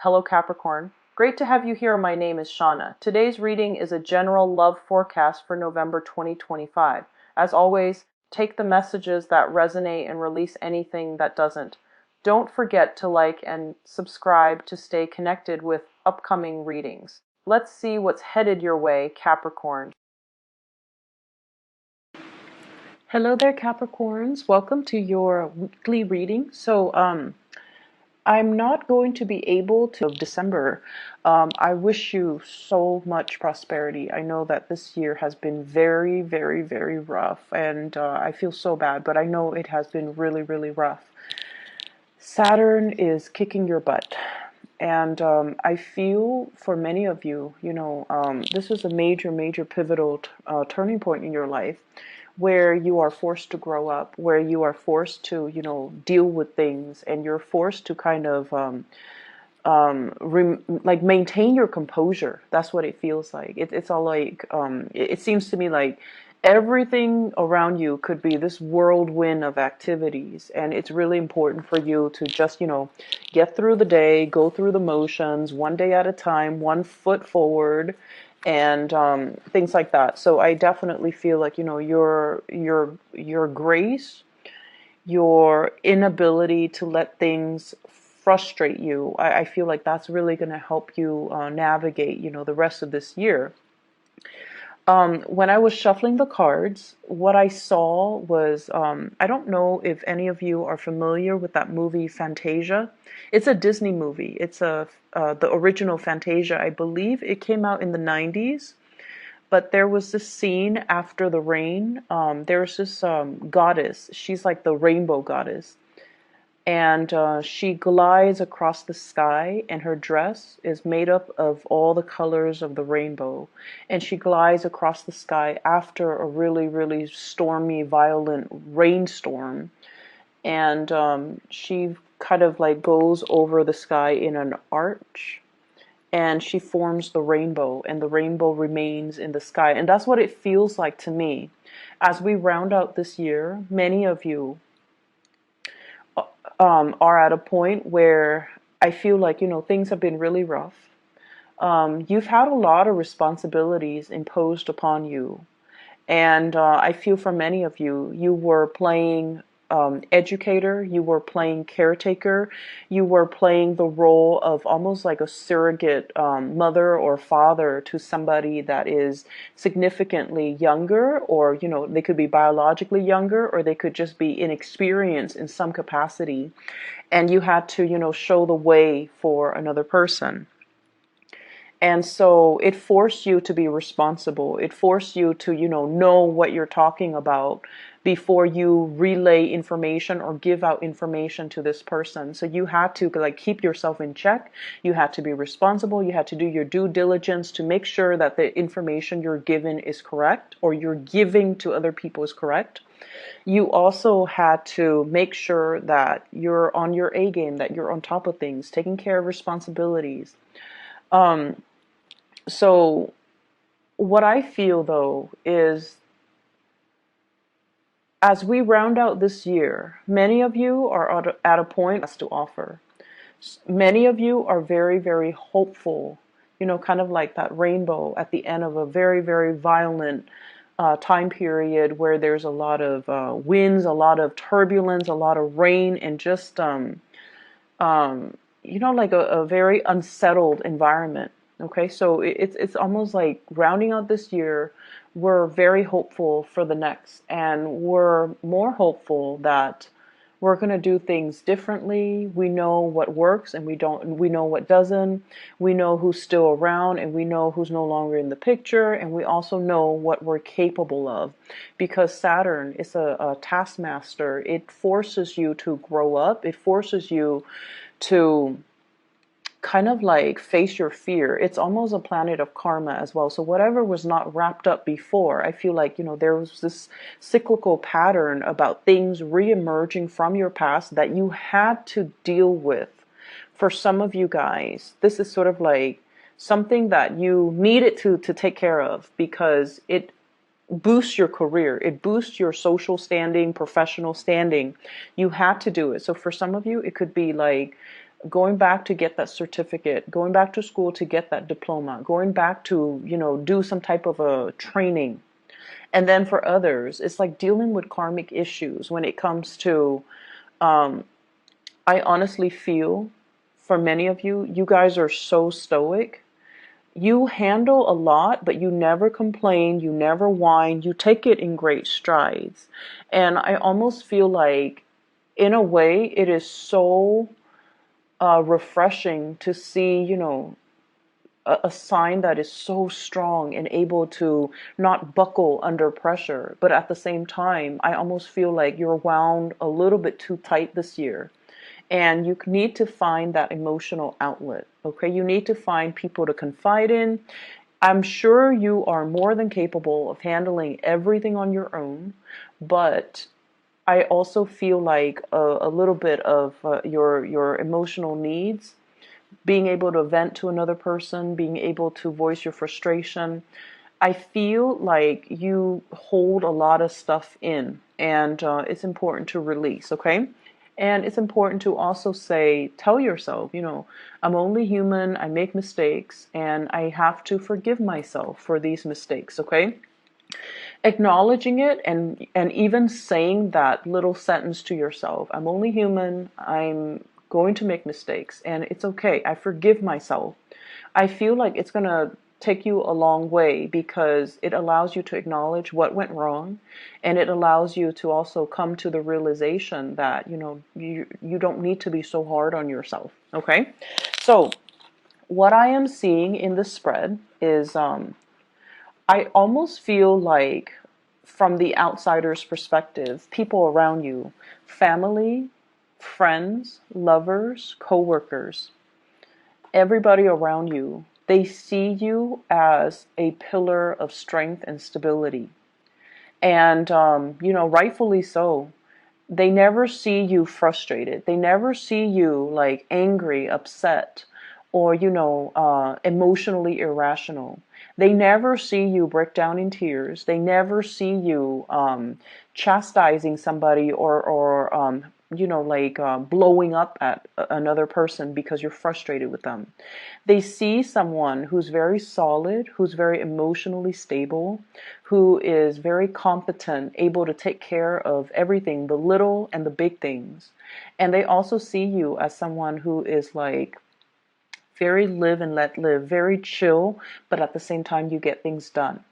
Hello Capricorn. Great to have you here. My name is Shauna. Today's reading is a general love forecast for November 2025. As always, take the messages that resonate and release anything that doesn't. Don't forget to like and subscribe to stay connected with upcoming readings. Let's see what's headed your way, Capricorn. Hello there, Capricorns. Welcome to your weekly reading. I'm not going to be able to December. I wish you so much prosperity. I know that this year has been very, very, very rough, and I feel so bad, but I know it has been really, really rough. Saturn is kicking your butt. And I feel for many of you, this is a major, major pivotal turning point in your life where you are forced to grow up, where you are forced to, deal with things, and you're forced to kind of like maintain your composure. That's what it feels like. It's all like, it seems to me like everything around you could be this whirlwind of activities, and it's really important for you to just, get through the day, go through the motions, one day at a time, one foot forward, and things like that. So I definitely feel like, your grace, your inability to let things frustrate you, I feel like that's really going to help you navigate, the rest of this year. When I was shuffling the cards, what I saw was, I don't know if any of you are familiar with that movie Fantasia. It's a Disney movie. It's the original Fantasia. I believe it came out in the 90s. But there was this scene after the rain. There's this goddess. She's like the rainbow goddess. And she glides across the sky, and her dress is made up of all the colors of the rainbow. And she glides across the sky after a really, really stormy, violent rainstorm. And she kind of like goes over the sky in an arch, and she forms the rainbow, and the rainbow remains in the sky. And that's what it feels like to me. As we round out this year, many of you are at a point where I feel like, things have been really rough. You've had a lot of responsibilities imposed upon you. And I feel for many of you, you were playing educator, you were playing caretaker, you were playing the role of almost like a surrogate mother or father to somebody that is significantly younger, or, they could be biologically younger, or they could just be inexperienced in some capacity. And you had to, show the way for another person. And so it forced you to be responsible. It forced you to, know what you're talking about before you relay information or give out information to this person. So you had to like keep yourself in check. You had to be responsible. You had to do your due diligence to make sure that the information you're given is correct, or you're giving to other people is correct. You also had to make sure that you're on your A game, that you're on top of things, taking care of responsibilities. So what I feel, though, is as we round out this year, many of you are at a point to offer. Many of you are very, very hopeful, kind of like that rainbow at the end of a very, very violent time period where there's a lot of winds, a lot of turbulence, a lot of rain, and just, like a very unsettled environment. Okay, so it's almost like rounding out this year, we're very hopeful for the next, and we're more hopeful that we're going to do things differently. We know what works and we know what doesn't. We know who's still around and we know who's no longer in the picture, and we also know what we're capable of, because Saturn is a taskmaster. It forces you to grow up. It forces you to kind of like face your fear. It's almost a planet of karma as well. So whatever was not wrapped up before, I feel like, there was this cyclical pattern about things re-emerging from your past that you had to deal with. For some of you guys, this is sort of like something that you needed to take care of, because it boosts your career. It boosts your social standing, professional standing. You had to do it. So for some of you, it could be like going back to get that certificate, going back to school to get that diploma, going back to, do some type of a training. And then for others, it's like dealing with karmic issues when it comes to, I honestly feel for many of you, you guys are so stoic. You handle a lot, but you never complain, you never whine, you take it in great strides. And I almost feel like, in a way, it is so refreshing to see, a sign that is so strong and able to not buckle under pressure. But at the same time, I almost feel like you're wound a little bit too tight this year. And you need to find that emotional outlet, okay? You need to find people to confide in. I'm sure you are more than capable of handling everything on your own, but I also feel like a little bit of your emotional needs, being able to vent to another person, being able to voice your frustration. I feel like you hold a lot of stuff in, and it's important to release, okay? And it's important to also tell yourself, I'm only human, I make mistakes, and I have to forgive myself for these mistakes, okay? Acknowledging it, and even saying that little sentence to yourself, I'm only human, I'm going to make mistakes, and it's okay, I forgive myself. I feel like it's going to take you a long way, because it allows you to acknowledge what went wrong, and it allows you to also come to the realization that, you don't need to be so hard on yourself, okay? So what I am seeing in the spread is, I almost feel like, from the outsider's perspective, people around you, family, friends, lovers, co-workers, everybody around you, they see you as a pillar of strength and stability. And, rightfully so. They never see you frustrated. They never see you like angry, upset, or, emotionally irrational. They never see you break down in tears. They never see you chastising somebody, or blowing up at another person because you're frustrated with them. They see someone who's very solid, who's very emotionally stable, who is very competent, able to take care of everything, the little and the big things. And they also see you as someone who is like very live and let live, very chill, but at the same time you get things done.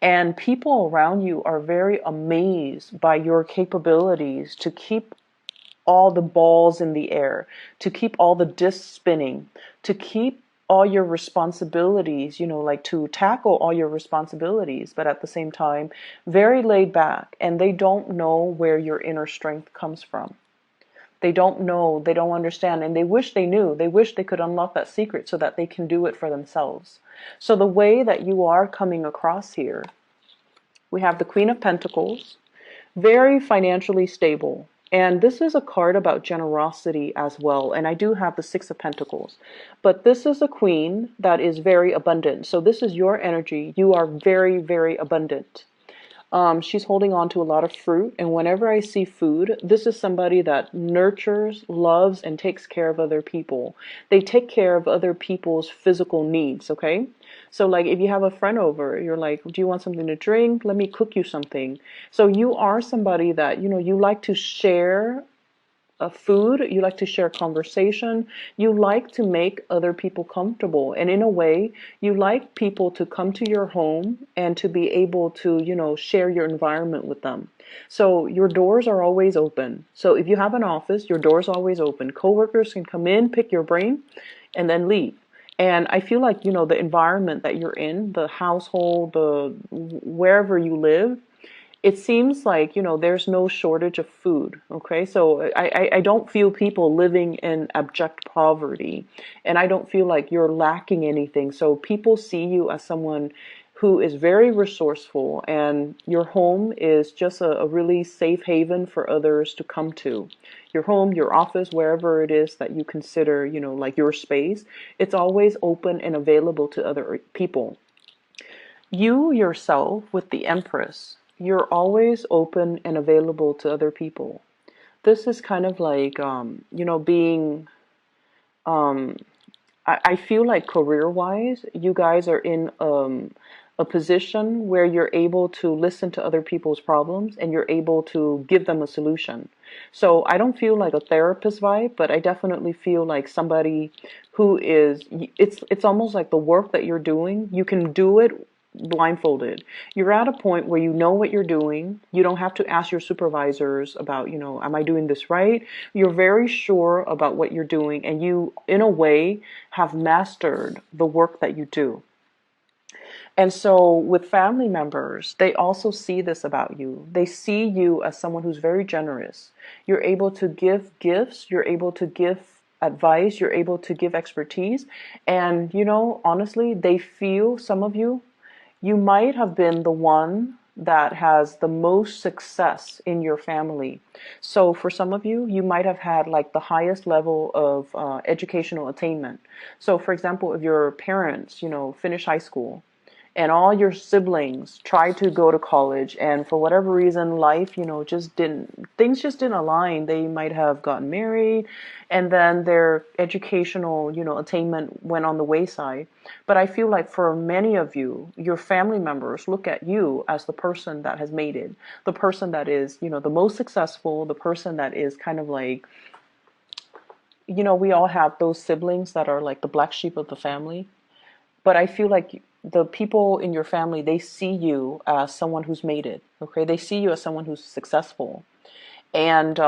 And people around you are very amazed by your capabilities to keep all the balls in the air, to keep all the discs spinning, to keep all your responsibilities, like to tackle all your responsibilities, but at the same time, very laid back. And they don't know where your inner strength comes from. They don't know, they don't understand, and they wish they knew. They wish they could unlock that secret so that they can do it for themselves. So the way that you are coming across here, we have the Queen of Pentacles, very financially stable. And this is a card about generosity as well. And I do have the Six of Pentacles. But this is a queen that is very abundant. So this is your energy. You are very, very abundant. She's holding on to a lot of fruit. And whenever I see food, this is somebody that nurtures, loves, and takes care of other people. They take care of other people's physical needs, okay? So like if you have a friend over, you're like, do you want something to drink? Let me cook you something. So you are somebody that, you like to share food, you like to share conversation, you like to make other people comfortable. And in a way, you like people to come to your home and to be able to, share your environment with them. So your doors are always open. So if you have an office, your door's always open. Coworkers can come in, pick your brain, and then leave. And I feel like, the environment that you're in, the household, wherever you live, it seems like, there's no shortage of food. Okay. So I don't feel people living in abject poverty, and I don't feel like you're lacking anything. So people see you as someone who is very resourceful, and your home is just a really safe haven for others to come to. Your home, your office, wherever it is that you consider, like your space, it's always open and available to other people. You yourself, with the Empress, you're always open and available to other people. This is kind of like, being Um, I feel like career-wise, you guys are in a position where you're able to listen to other people's problems and you're able to give them a solution. So I don't feel like a therapist vibe, but I definitely feel like somebody who is, it's almost like the work that you're doing, you can do it blindfolded. You're at a point where you know what you're doing. You don't have to ask your supervisors about, am I doing this right? You're very sure about what you're doing, and you, in a way, have mastered the work that you do. And so, with family members, they also see this about you. They see you as someone who's very generous. You're able to give gifts, you're able to give advice, you're able to give expertise. And, honestly, they feel, some of you, you might have been the one that has the most success in your family. So for some of you, you might have had like the highest level of educational attainment. So for example, if your parents, finish high school and all your siblings tried to go to college, and for whatever reason life, just didn't, things just didn't align. They might have gotten married, and then their educational, attainment went on the wayside. But I feel like for many of you, your family members look at you as the person that has made it, the person that is, the most successful, the person that is kind of like, we all have those siblings that are like the black sheep of the family. But I feel like the people in your family, they see you as someone who's made it. Okay, they see you as someone who's successful, and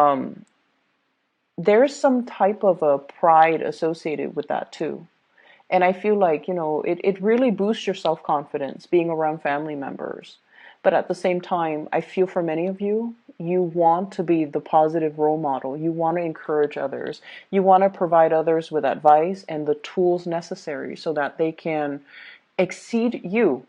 there's some type of a pride associated with that too. And I feel like, it really boosts your self-confidence being around family members. But at the same time, I feel for many of you, you want to be the positive role model. You want to encourage others. You want to provide others with advice and the tools necessary so that they can exceed you.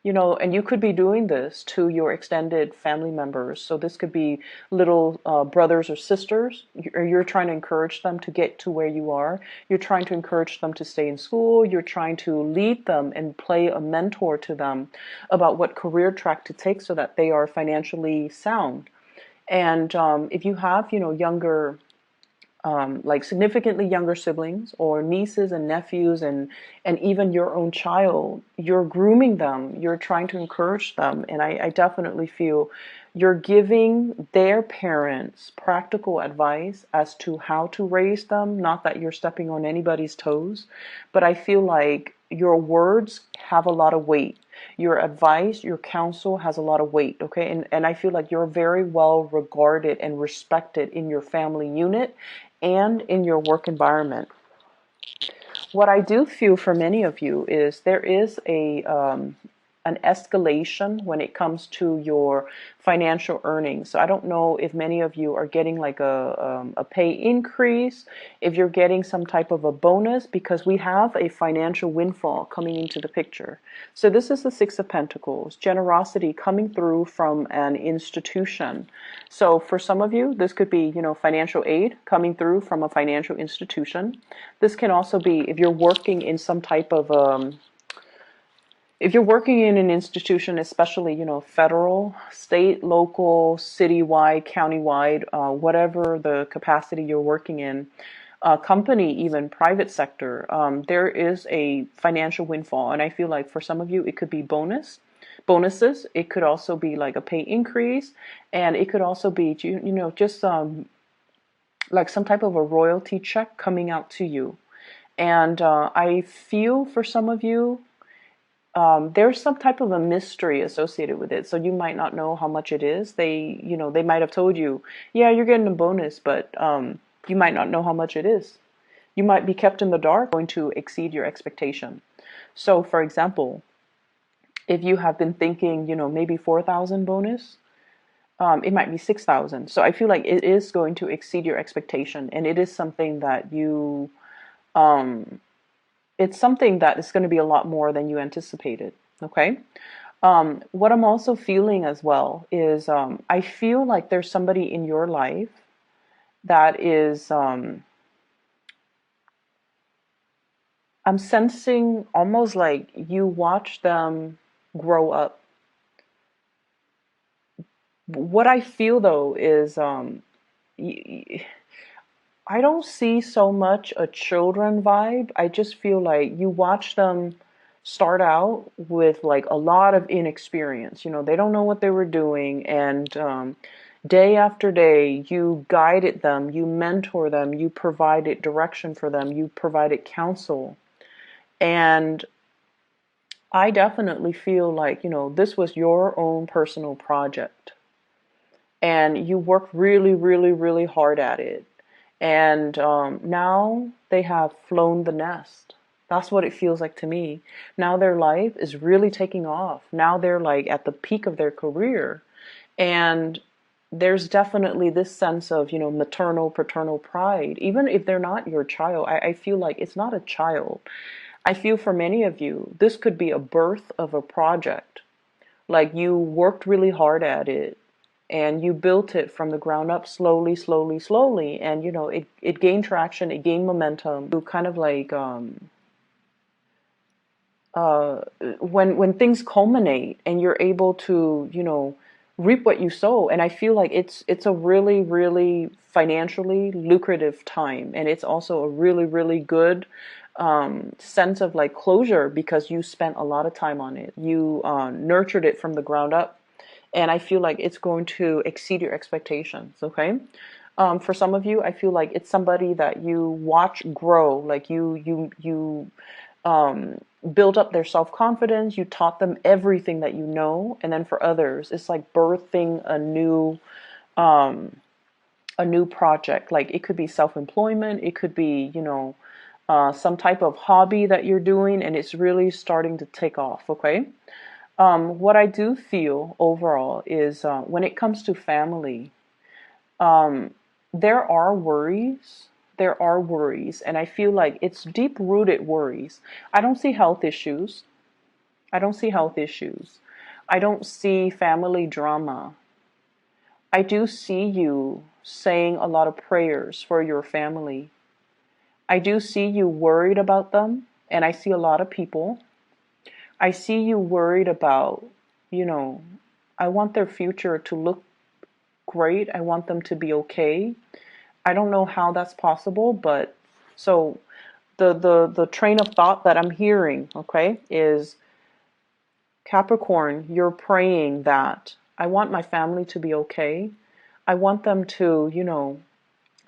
And you could be doing this to your extended family members. So this could be little brothers or sisters. You're trying to encourage them to get to where you are. You're trying to encourage them to stay in school. You're trying to lead them and play a mentor to them about what career track to take so that they are financially sound. And if you have, younger, like significantly younger siblings or nieces and nephews, and even your own child, you're grooming them, you're trying to encourage them. And I definitely feel you're giving their parents practical advice as to how to raise them. Not that you're stepping on anybody's toes, but I feel like your words have a lot of weight. Your advice, your counsel has a lot of weight, okay? And I feel like you're very well regarded and respected in your family unit and in your work environment. What I do feel for many of you is there is an escalation when it comes to your financial earnings. So I don't know if many of you are getting like a pay increase, if you're getting some type of a bonus, because we have a financial windfall coming into the picture. So this is the Six of Pentacles, generosity coming through from an institution. So for some of you, this could be, financial aid coming through from a financial institution. This can also be if you're working in some type of if you're working in an institution, especially, federal, state, local, citywide, countywide, whatever the capacity you're working in, company, even private sector, there is a financial windfall. And I feel like for some of you, it could be bonuses. It could also be like a pay increase. And it could also be, just like some type of a royalty check coming out to you. And I feel for some of you, there's some type of a mystery associated with it. So you might not know how much it is. They might have told you, yeah, you're getting a bonus, but you might not know how much it is. You might be kept in the dark, going to exceed your expectation. So for example, if you have been thinking, maybe 4,000 bonus, it might be 6,000. So I feel like it is going to exceed your expectation, and it is something that um, it's something that is going to be a lot more than you anticipated. Okay. What I'm also feeling as well is I feel like there's somebody in your life that is, I'm sensing almost like you watch them grow up. What I feel though is I don't see so much a children vibe. I just feel like you watch them start out with like a lot of inexperience. You know, they don't know what they were doing, and day after day, you guided them, you mentor them, you provided direction for them, you provided counsel. And I definitely feel like, you know, this was your own personal project. And you worked really, really, really hard at it. And now they have flown the nest. That's what it feels like to me. Now their life is really taking off. Now they're like at the peak of their career. And there's definitely this sense of, you know, maternal, paternal pride. Even if they're not your child, I feel like it's not a child. I feel for many of you, this could be a birth of a project. Like you worked really hard at it and you built it from the ground up slowly, slowly, slowly. And, you know, it gained traction, it gained momentum. You kind of like, uh, when things culminate and you're able to, you know, reap what you sow. And I feel like it's a really, really financially lucrative time, and it's also a really, really good sense of like closure because you spent a lot of time on it. You nurtured it from the ground up, and I feel like it's going to exceed your expectations. Okay. For some of you, I feel like it's somebody that you watch grow, like you um, build up their self-confidence. You taught them everything that you know. And then for others, it's like birthing um, a new project. Like it could be self-employment. It could be, you know, some type of hobby that you're doing and it's really starting to take off. Okay. What I do feel overall is when it comes to family, um, there are worries. There are worries, and I feel like it's deep rooted worries. I don't see health issues. I don't see health issues. I don't see family drama. I do see you saying a lot of prayers for your family. I do see you worried about them, and I see a lot of people. I see you worried about, you know, I want their future to look great. I want them to be okay. I don't know how that's possible, but so the train of thought that I'm hearing, okay, is Capricorn, you're praying that I want my family to be okay. I want them to, you know,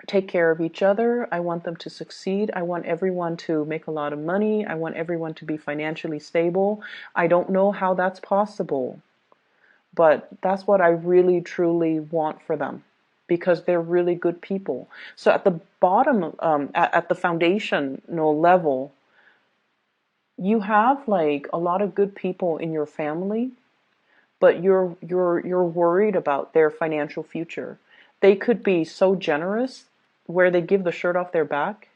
take care of each other. I want them to succeed. I want everyone to make a lot of money. I want everyone to be financially stable. I don't know how that's possible, but that's what I really truly want for them because they're really good people. So at the bottom, at the foundational level, you have like a lot of good people in your family, but you're worried about their financial future. They could be so generous where they give the shirt off their back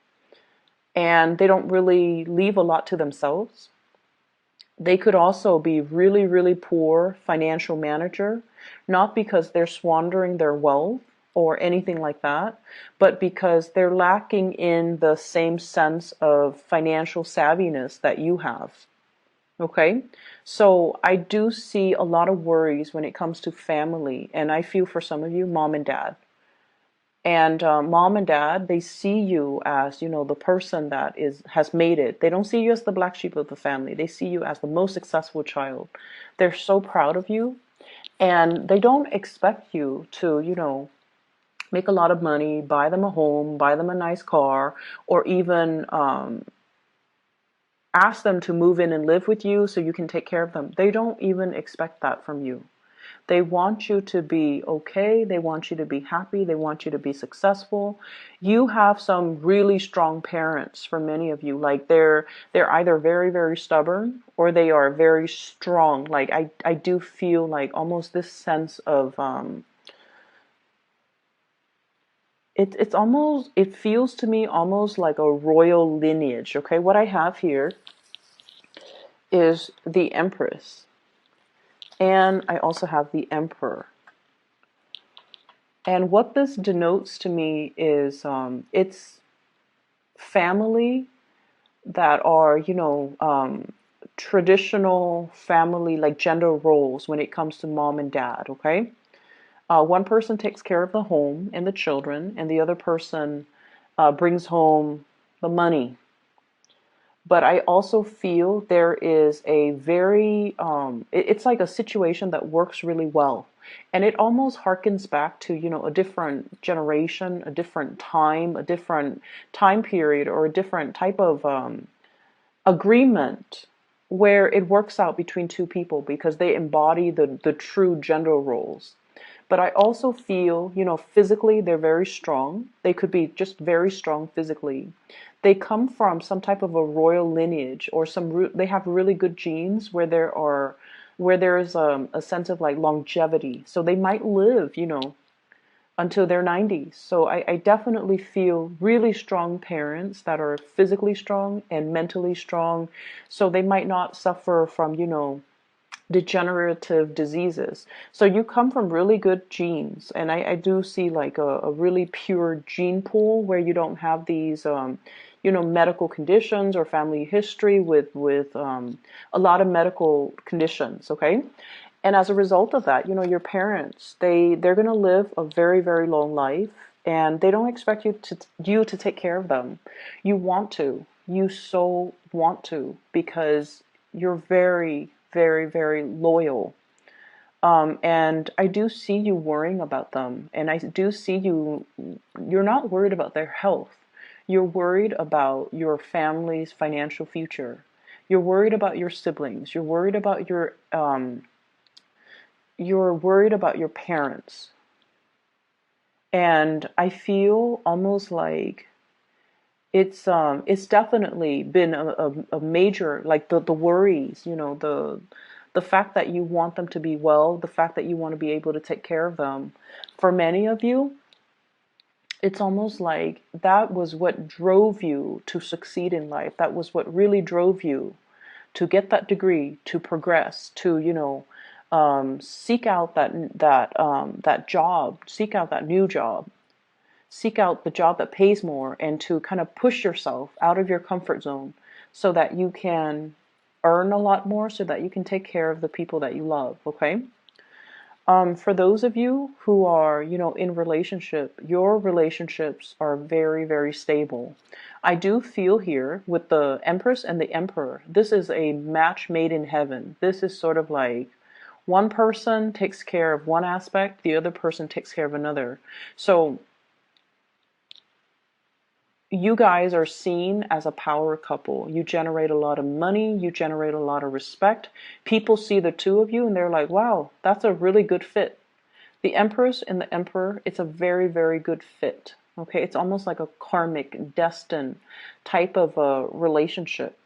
and they don't really leave a lot to themselves. They could also be really, really poor financial manager, not because they're squandering their wealth or anything like that, but because they're lacking in the same sense of financial savviness that you have. Okay? So I do see a lot of worries when it comes to family, and I feel for some of you, mom and dad. And mom and dad, they see you as, you know, the person that has made it. They don't see you as the black sheep of the family. They see you as the most successful child. They're so proud of you, and they don't expect you to, you know, make a lot of money, buy them a home, buy them a nice car, or even ask them to move in and live with you so you can take care of them. They don't even expect that from you. They want you to be okay. They want you to be happy. They want you to be successful. You have some really strong parents for many of you. Like they're either very, very stubborn or they are very strong. Like I do feel like almost this sense of it's almost, it feels to me almost like a royal lineage. Okay, what I have here is the Empress, and I also have the Emperor. And what this denotes to me is it's family that are, you know, traditional family, like gender roles when it comes to mom and dad, okay? One person takes care of the home and the children, and the other person brings home the money. But I also feel there is a very, it's like a situation that works really well. And it almost harkens back to, a different generation, a different time, a different time period, or a different type of agreement where it works out between two people because they embody the true gender roles. But I also feel, physically they're very strong. They could be just very strong physically. They come from some type of a royal lineage, or they have really good genes where there's a sense of like longevity. So they might live, until their 90s. So I definitely feel really strong parents that are physically strong and mentally strong. So they might not suffer from, degenerative diseases. So you come from really good genes, and I do see like a really pure gene pool where you don't have these medical conditions or family history with a lot of medical conditions. Okay. And as a result of that, your parents, they're going to live a very, very long life, and they don't expect you to take care of them. You want to. You so want to, because you're very, very, very loyal. And I do see you worrying about them, and I do see you're not worried about their health. You're worried about your family's financial future. You're worried about your siblings. You're worried about your parents. And I feel almost like it's definitely been a major, like the worries, the fact that you want them to be well, the fact that you want to be able to take care of them. For many of you, it's almost like that was what drove you to succeed in life. That was what really drove you to get that degree, to progress, to seek out that job, seek out that new job, seek out the job that pays more, and to kind of push yourself out of your comfort zone so that you can earn a lot more, so that you can take care of the people that you love. Okay. For those of you who are, in relationship, your relationships are very, very stable. I do feel here with the Empress and the Emperor, this is a match made in heaven. This is sort of like one person takes care of one aspect, the other person takes care of another. So you guys are seen as a power couple. You generate a lot of money, you generate a lot of respect. People see the two of you and they're like, wow, that's a really good fit. The Empress and the Emperor, it's a very, very good fit. Okay, it's almost like a karmic, destined type of a relationship.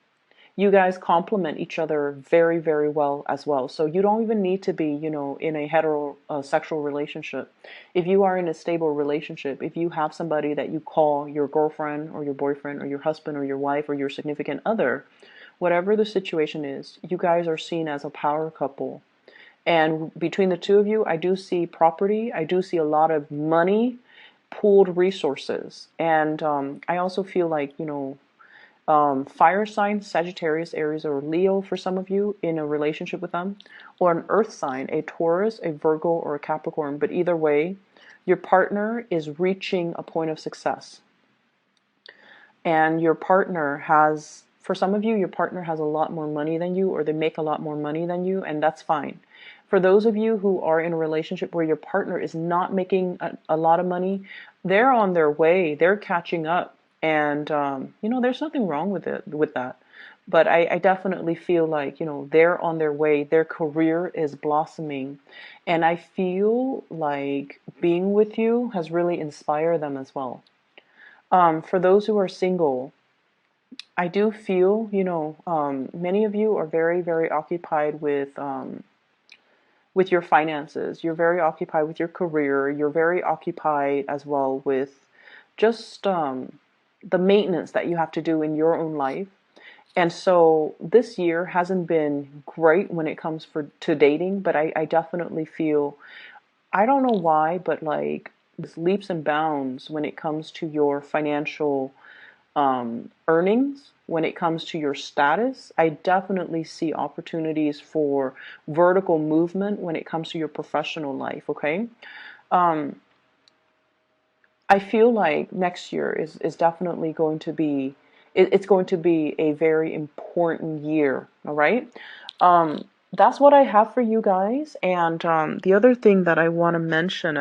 You guys complement each other very, very well as well. So you don't even need to be, in a heterosexual relationship. If you are in a stable relationship, if you have somebody that you call your girlfriend or your boyfriend or your husband or your wife or your significant other, whatever the situation is, you guys are seen as a power couple. And between the two of you, I do see property. I do see a lot of money, pooled resources. And I also feel like, fire sign, Sagittarius, Aries, or Leo for some of you in a relationship with them, or an earth sign, a Taurus, a Virgo, or a Capricorn. But either way, your partner is reaching a point of success. And your partner has, for some of you, your partner has a lot more money than you, or they make a lot more money than you, and that's fine. For those of you who are in a relationship where your partner is not making a lot of money, they're on their way, they're catching up. And, there's nothing wrong with that. But I definitely feel like, they're on their way, their career is blossoming. And I feel like being with you has really inspired them as well. For those who are single, I do feel, many of you are very, very occupied with your finances. You're very occupied with your career. You're very occupied as well with just the maintenance that you have to do in your own life. And so this year hasn't been great when it comes to dating, but I definitely feel, I don't know why, but like leaps and bounds when it comes to your financial earnings, when it comes to your status. I definitely see opportunities for vertical movement when it comes to your professional life. Okay. Um, I feel like next year is definitely going to be, it's going to be a very important year. All right. That's what I have for you guys. And the other thing that I want to mention